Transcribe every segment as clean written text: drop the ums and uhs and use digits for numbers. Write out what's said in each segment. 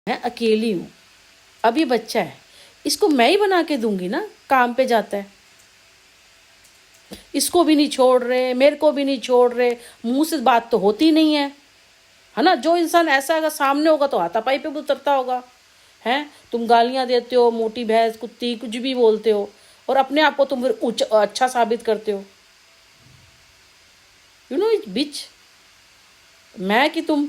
मैं अकेली हूँ, अभी बच्चा है, इसको मैं ही बना के दूंगी ना, काम पे जाता है, इसको भी नहीं छोड़ रहे, मेरे को भी नहीं छोड़ रहे, मुंह से बात तो होती नहीं है ना। जो इंसान ऐसा अगर सामने होगा तो हाथापाई पे भी उतरता होगा। हैं, तुम गालियां देते हो, मोटी भैंस, कुत्ती, कुछ भी बोलते हो, और अपने आप को तुम फिर अच्छा साबित करते हो। यू नो इट बिच, मैं कि तुम।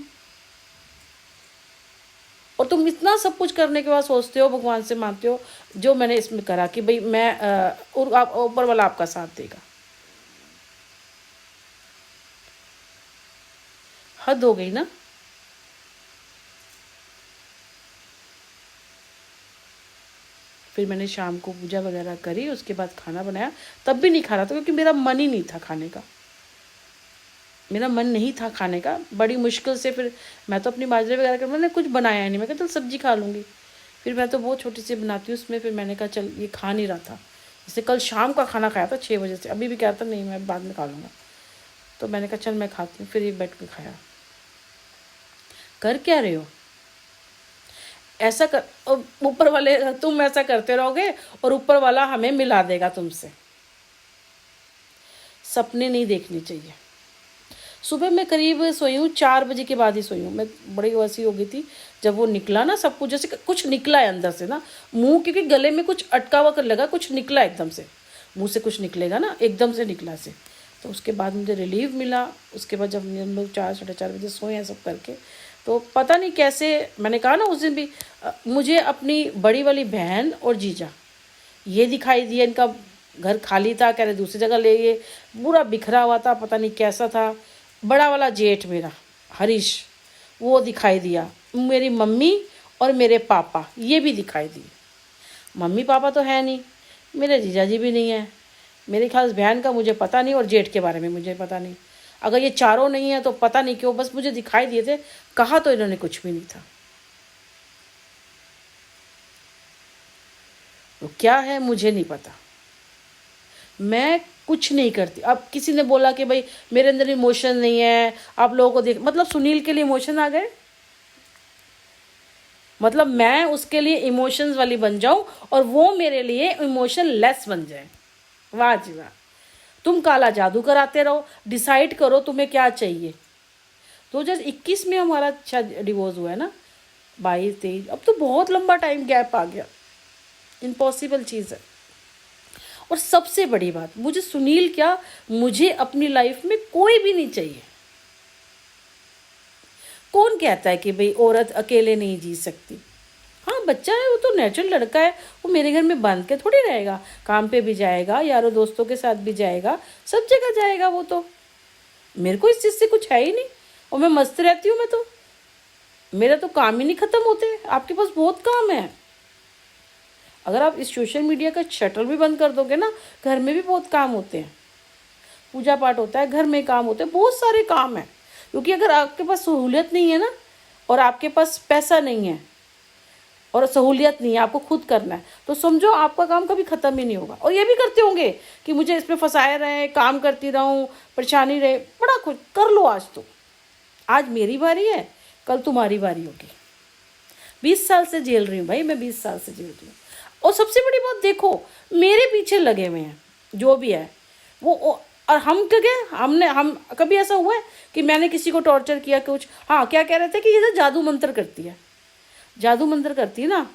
और तुम इतना सब कुछ करने के बाद सोचते हो, भगवान से मानते हो, जो मैंने इसमें करा कि भाई मैं और आप ऊपर वाला आपका साथ देगा। हद हो गई ना। फिर मैंने शाम को पूजा वगैरह करी, उसके बाद खाना बनाया। तब भी नहीं खा रहा था क्योंकि मेरा मन ही नहीं था खाने का, मेरा मन नहीं था खाने का। बड़ी मुश्किल से फिर मैं तो अपनी बाजरे वगैरह कर, मैंने कुछ बनाया नहीं, मैं कहता सब्जी खा लूँगी। फिर मैं तो बहुत छोटी सी बनाती हूँ उसमें, फिर मैंने कहा चल, ये खा नहीं रहा था, जैसे कल शाम का खाना खाया था 6 बजे से, अभी भी कह रहा था नहीं मैं बाद में खा लूँगा, तो मैंने कहा चल मैं खाती हूँ। फिर ये बैठ के खाया। कर क्या रहे हो? ऐसा कर, ऊपर वाले, तुम ऐसा करते रहोगे और ऊपर वाला हमें मिला देगा तुमसे। सपने नहीं देखने चाहिए। सुबह मैं करीब सोई हूँ 4 बजे के बाद ही सोई हूँ मैं, बड़ी वैसी हो गई थी जब वो निकला ना सब कुछ, जैसे कुछ निकला है अंदर से ना, मुंह, क्योंकि गले में कुछ अटका हुआ कर लगा, कुछ निकला एकदम से, मुंह से कुछ निकलेगा ना एकदम से निकला से, तो उसके बाद मुझे रिलीफ मिला। उसके बाद जब हम लोग 4 साढ़े 4 बजे सोए हैं सब करके, तो पता नहीं कैसे, मैंने कहा ना उस दिन भी, मुझे अपनी बड़ी वाली बहन और जीजा ये दिखाई दिया, इनका घर खाली था, कह रहे दूसरी जगह ले गए, पूरा बिखरा हुआ था, पता नहीं कैसा था। बड़ा वाला जेठ मेरा हरीश, वो दिखाई दिया। मेरी मम्मी और मेरे पापा ये भी दिखाई दिए। मम्मी पापा तो है नहीं, मेरे जीजा जी भी नहीं है, मेरे ख्याल बहन का मुझे पता नहीं, और जेठ के बारे में मुझे पता नहीं। अगर ये चारों नहीं है तो पता नहीं क्यों, बस मुझे दिखाई दिए थे, कहा तो इन्होंने कुछ भी नहीं था। तो क्या है मुझे नहीं पता, मैं कुछ नहीं करती। अब किसी ने बोला कि भाई मेरे अंदर इमोशन नहीं है, आप लोगों को देख, मतलब सुनील के लिए इमोशन आ गए, मतलब मैं उसके लिए इमोशंस वाली बन जाऊं और वो मेरे लिए इमोशन लेस बन जाए। वाह जी वाह। तुम काला जादू कराते रहो, डिसाइड करो तुम्हें क्या चाहिए। 2021 में हमारा शायद डिवोर्स हुआ है ना, 22-23, अब तो बहुत लंबा टाइम गैप आ गया, इम्पॉसिबल चीज़ है। और सबसे बड़ी बात, मुझे सुनील क्या, मुझे अपनी लाइफ में कोई भी नहीं चाहिए। कौन कहता है कि भाई औरत अकेले नहीं जी सकती? हाँ बच्चा है, वो तो नेचुरल लड़का है, वो मेरे घर में बंद के थोड़ी रहेगा, काम पे भी जाएगा, यारों दोस्तों के साथ भी जाएगा, सब जगह जाएगा वो तो। मेरे को इस चीज़ से कुछ है ही नहीं, और मैं मस्त रहती हूँ। मैं तो, मेरा तो काम ही नहीं ख़त्म होते, आपके पास बहुत काम है। अगर आप इस सोशल मीडिया का शटल भी बंद कर दोगे ना, घर में भी बहुत काम होते हैं, पूजा पाठ होता है, घर में काम होते हैं, बहुत सारे काम हैं। क्योंकि अगर आपके पास सहूलियत नहीं है ना, और आपके पास पैसा नहीं है और सहूलियत नहीं है, आपको खुद करना है, तो समझो आपका काम कभी ख़त्म ही नहीं होगा। और ये भी करते होंगे कि मुझे इसमें फंसाए रहे, काम करती रहूँ, परेशानी रहे, बड़ा कुछ कर लो। आज तो, आज मेरी बारी है, कल तुम्हारी बारी होगी। 20 साल से झेल रही हूँ भाई, मैं 20 साल से झेल रही हूँ। और सबसे बड़ी बात देखो, मेरे पीछे लगे हुए हैं जो भी है वो, और हम क्या, हम कभी ऐसा हुआ है कि मैंने किसी को टॉर्चर किया कुछ? हाँ, क्या कह रहे थे कि ये तो जादू मंत्र करती है, जादू मंत्र करती है ना।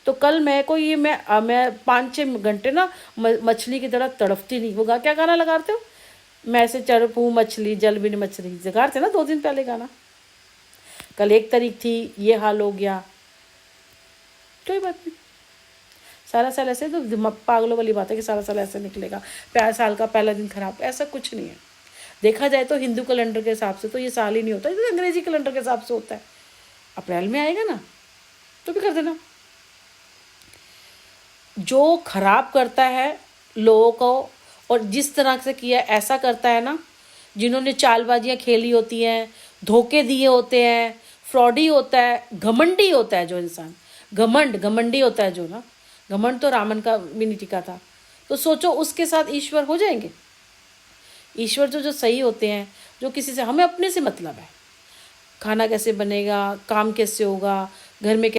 तो कल मैं को ये मैं 5-6 घंटे ना मछली की तरह तड़पती नहीं होगा। क्या गाना लगाते हो? मैं से तड़पूं मछली जल बिन मछली, जगाते ना 2 दिन पहले गाना। कल 1 तारीख थी, ये हाल हो गया, कोई बात नहीं। सारा साल ऐसे तो पागलों वाली बात है कि सारा साल ऐसे निकलेगा, साल का पहला दिन खराब, ऐसा कुछ नहीं है। देखा जाए तो हिंदू कैलेंडर के हिसाब से तो ये साल ही नहीं होता, ये तो अंग्रेजी कैलेंडर के हिसाब से होता है। अप्रैल में आएगा ना तो भी कर देना। जो खराब करता है लोगों को, और जिस तरह से किया ऐसा करता है ना, जिन्होंने चालबाजियाँ खेली होती हैं, धोखे दिए होते हैं, फ्रॉडी होता है, घमंडी होता है जो इंसान, घमंडी होता है जो ना, घमंड तो रावण का भी नहीं टिका था। तो सोचो उसके साथ ईश्वर हो जाएंगे? ईश्वर जो सही होते हैं, जो किसी से, हमें अपने से मतलब है, खाना कैसे बनेगा, काम कैसे होगा, घर में